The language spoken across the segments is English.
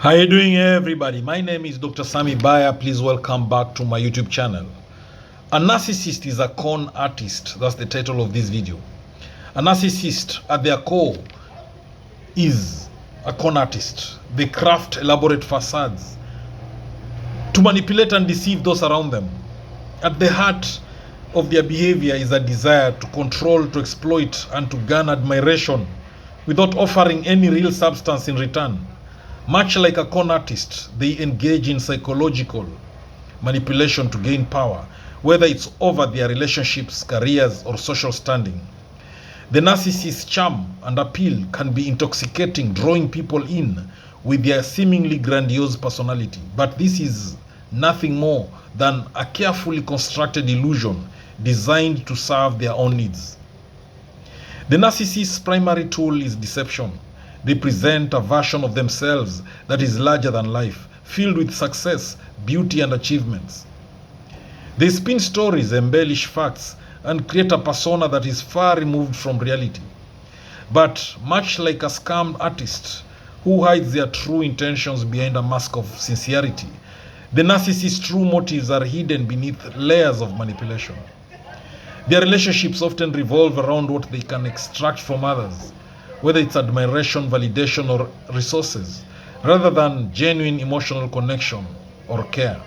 How you doing, everybody? My name is Dr. Sami Baya. Please welcome back to my YouTube channel. A narcissist is a con artist. That's the title of this video. A narcissist at their core is a con artist. They craft elaborate facades to manipulate and deceive those around them. At the heart of their behavior is a desire to control, to exploit, and to gain admiration without offering any real substance in return. Much like a con artist, they engage in psychological manipulation to gain power, whether it's over their relationships, careers, or social standing. The narcissist's charm and appeal can be intoxicating, drawing people in with their seemingly grandiose personality. But this is nothing more than a carefully constructed illusion designed to serve their own needs. The narcissist's primary tool is deception. They present a version of themselves that is larger than life, filled with success, beauty, and achievements. They spin stories, embellish facts, and create a persona that is far removed from reality. But much like a scam artist who hides their true intentions behind a mask of sincerity, the narcissist's true motives are hidden beneath layers of manipulation. Their relationships often revolve around what they can extract from others, whether it's admiration, validation, or resources, rather than genuine emotional connection or care.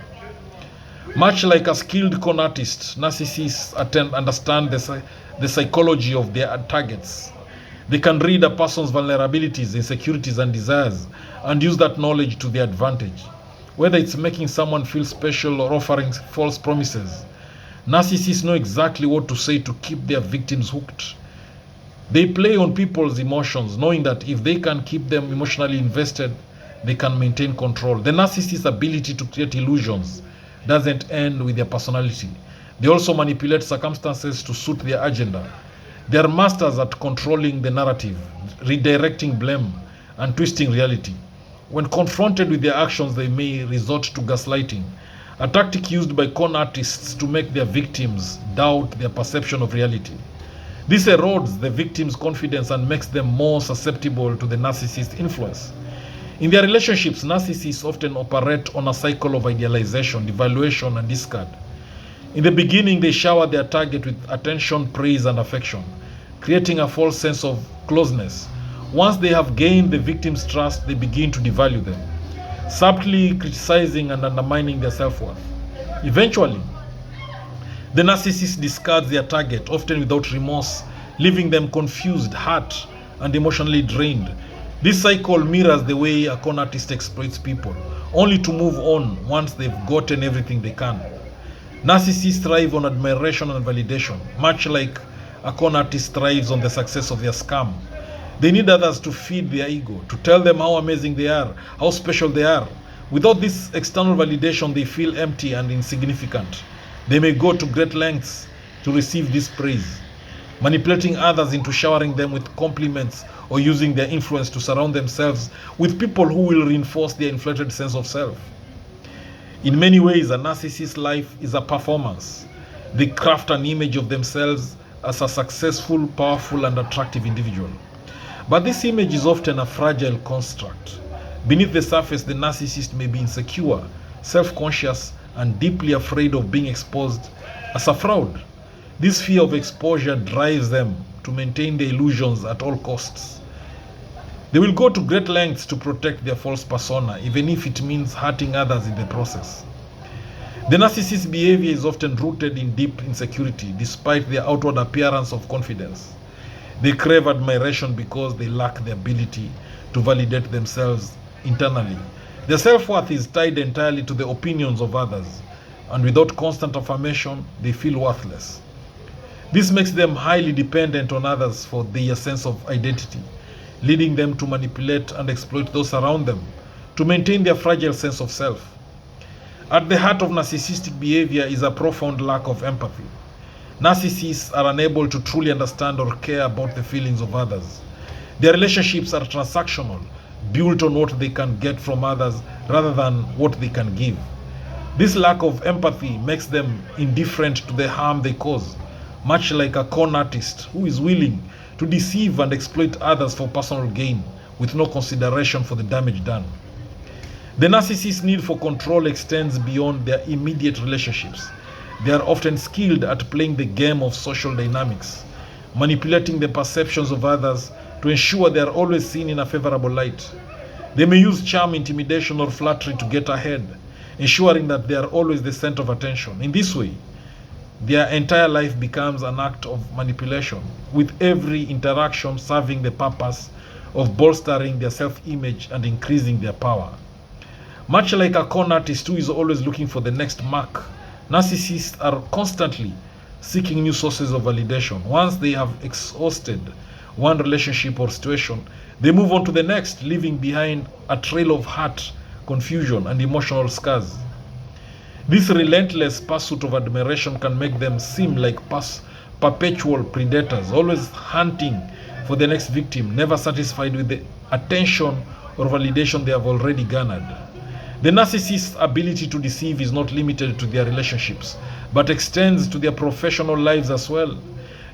Much like a skilled con artist, narcissists understand the psychology of their targets. They can read a person's vulnerabilities, insecurities, and desires, and use that knowledge to their advantage. Whether it's making someone feel special or offering false promises, narcissists know exactly what to say to keep their victims hooked. They play on people's emotions, knowing that if they can keep them emotionally invested, they can maintain control. The narcissist's ability to create illusions doesn't end with their personality. They also manipulate circumstances to suit their agenda. They are masters at controlling the narrative, redirecting blame, and twisting reality. When confronted with their actions, they may resort to gaslighting, a tactic used by con artists to make their victims doubt their perception of reality. This erodes the victim's confidence and makes them more susceptible to the narcissist's influence. In their relationships, narcissists often operate on a cycle of idealization, devaluation, and discard. In the beginning, they shower their target with attention, praise, and affection, creating a false sense of closeness. Once they have gained the victim's trust, they begin to devalue them, subtly criticizing and undermining their self-worth. Eventually, the narcissist discards their target, often without remorse, leaving them confused, hurt, and emotionally drained. This cycle mirrors the way a con artist exploits people, only to move on once they've gotten everything they can. Narcissists thrive on admiration and validation, much like a con artist thrives on the success of their scam. They need others to feed their ego, to tell them how amazing they are, how special they are. Without this external validation, they feel empty and insignificant. They may go to great lengths to receive this praise, manipulating others into showering them with compliments or using their influence to surround themselves with people who will reinforce their inflated sense of self. In many ways, a narcissist's life is a performance. They craft an image of themselves as a successful, powerful, and attractive individual. But this image is often a fragile construct. Beneath the surface, the narcissist may be insecure, self-conscious, and deeply afraid of being exposed as a fraud. This fear of exposure drives them to maintain their illusions at all costs. They will go to great lengths to protect their false persona, even if it means hurting others in the process. The narcissist's behavior is often rooted in deep insecurity, despite their outward appearance of confidence. They crave admiration because they lack the ability to validate themselves internally. Their self-worth is tied entirely to the opinions of others, and without constant affirmation, they feel worthless. This makes them highly dependent on others for their sense of identity, leading them to manipulate and exploit those around them to maintain their fragile sense of self. At the heart of narcissistic behavior is a profound lack of empathy. Narcissists are unable to truly understand or care about the feelings of others. Their relationships are transactional, built on what they can get from others rather than what they can give. This lack of empathy makes them indifferent to the harm they cause, much like a con artist who is willing to deceive and exploit others for personal gain with no consideration for the damage done. The narcissist's need for control extends beyond their immediate relationships. They are often skilled at playing the game of social dynamics, manipulating the perceptions of others to ensure they are always seen in a favorable light. They may use charm, intimidation, or flattery to get ahead, ensuring that they are always the center of attention. In this way, their entire life becomes an act of manipulation, with every interaction serving the purpose of bolstering their self-image and increasing their power. Much like a con artist who is always looking for the next mark, narcissists are constantly seeking new sources of validation. Once they have exhausted one relationship or situation, they move on to the next, leaving behind a trail of hurt, confusion, and emotional scars. This relentless pursuit of admiration can make them seem like perpetual predators, always hunting for the next victim, never satisfied with the attention or validation they have already garnered. The narcissist's ability to deceive is not limited to their relationships, but extends to their professional lives as well.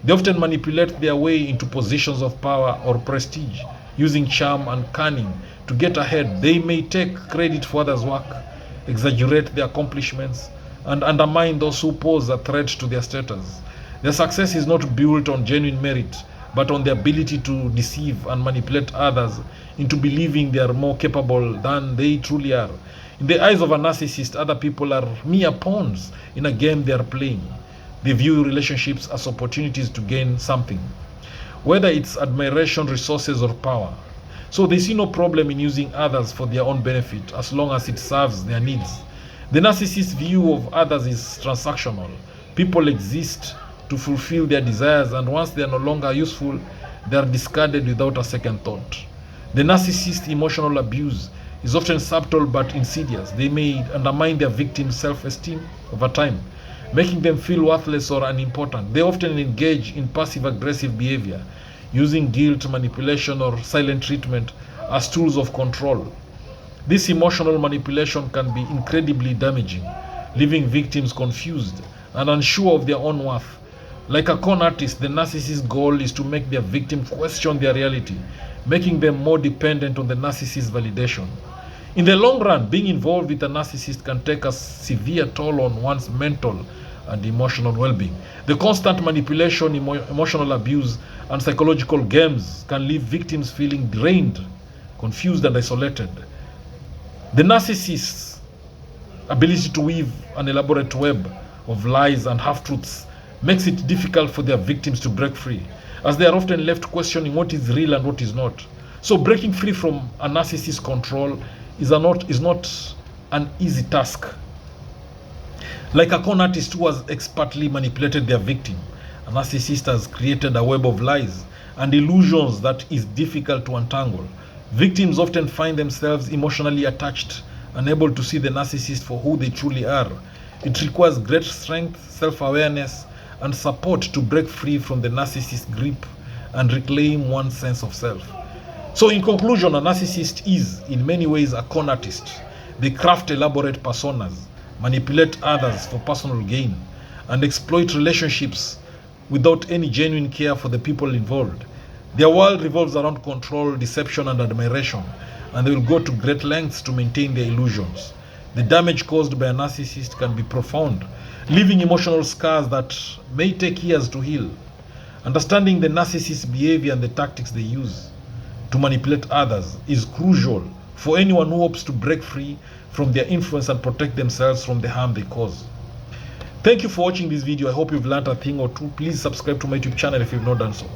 They often manipulate their way into positions of power or prestige, using charm and cunning to get ahead. They may take credit for others' work, exaggerate their accomplishments, and undermine those who pose a threat to their status. Their success is not built on genuine merit, but on the ability to deceive and manipulate others into believing they are more capable than they truly are. In the eyes of a narcissist, other people are mere pawns in a game they are playing. They view relationships as opportunities to gain something, whether it's admiration, resources, or power. So they see no problem in using others for their own benefit as long as it serves their needs. The narcissist's view of others is transactional. People exist to fulfill their desires, and once they are no longer useful, they are discarded without a second thought. The narcissist's emotional abuse is often subtle but insidious. They may undermine their victim's self-esteem over time, making them feel worthless or unimportant. They often engage in passive-aggressive behavior, using guilt, manipulation, or silent treatment as tools of control. This emotional manipulation can be incredibly damaging, leaving victims confused and unsure of their own worth. Like a con artist, the narcissist's goal is to make their victim question their reality, making them more dependent on the narcissist's validation. In the long run, being involved with a narcissist can take a severe toll on one's mental and emotional well-being. The constant manipulation, emotional abuse, and psychological games can leave victims feeling drained, confused, and isolated. The narcissist's ability to weave an elaborate web of lies and half-truths makes it difficult for their victims to break free, as they are often left questioning what is real and what is not. So breaking free from a narcissist's control is not an easy task. Like a con artist who has expertly manipulated their victim, a narcissist has created a web of lies and illusions that is difficult to untangle. Victims often find themselves emotionally attached, unable to see the narcissist for who they truly are. It requires great strength, self-awareness, and support to break free from the narcissist's grip and reclaim one's sense of self. So in conclusion, a narcissist is in many ways a con artist. They craft elaborate personas, manipulate others for personal gain, and exploit relationships without any genuine care for the people involved. Their world revolves around control, deception, and admiration, and they will go to great lengths to maintain their illusions. The damage caused by a narcissist can be profound, leaving emotional scars that may take years to heal. Understanding the narcissist's behavior and the tactics they use to manipulate others is crucial for anyone who hopes to break free from their influence and protect themselves from the harm they cause. Thank you for watching this video. I hope you've learned a thing or two. Please subscribe to my YouTube channel if you've not done so.